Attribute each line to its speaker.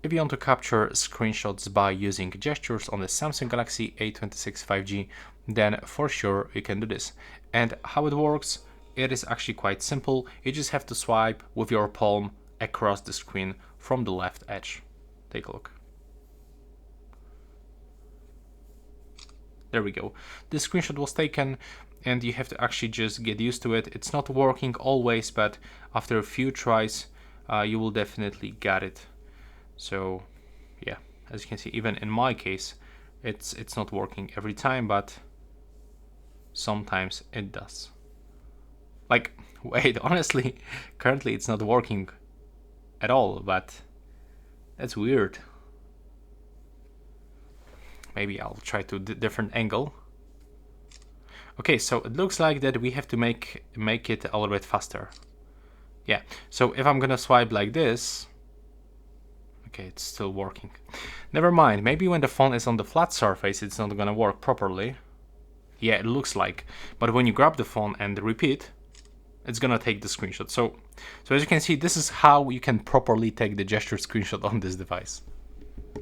Speaker 1: if you want to capture screenshots by using gestures on the Samsung Galaxy A26 5G, then for sure you can do this. And how it works, it is actually quite simple. You just have to swipe with your palm across the screen from the left edge. Take a look. There we go. This screenshot was taken and you have to actually just get used to it. It's not working always, but after a few tries, you will definitely get it. So yeah, as you can see, even in my case, it's not working every time, but sometimes it does. Like, wait, honestly, currently it's not working at all, but that's weird. Maybe I'll try to different angle. Okay, so it looks like that we have to make it a little bit faster. Yeah, so if I'm gonna swipe like this, okay, it's still working. Never mind, maybe when the phone is on the flat surface, it's not gonna work properly. Yeah, it looks like, but when you grab the phone and repeat, it's gonna take the screenshot. So as you can see, this is how you can properly take the gesture screenshot on this device.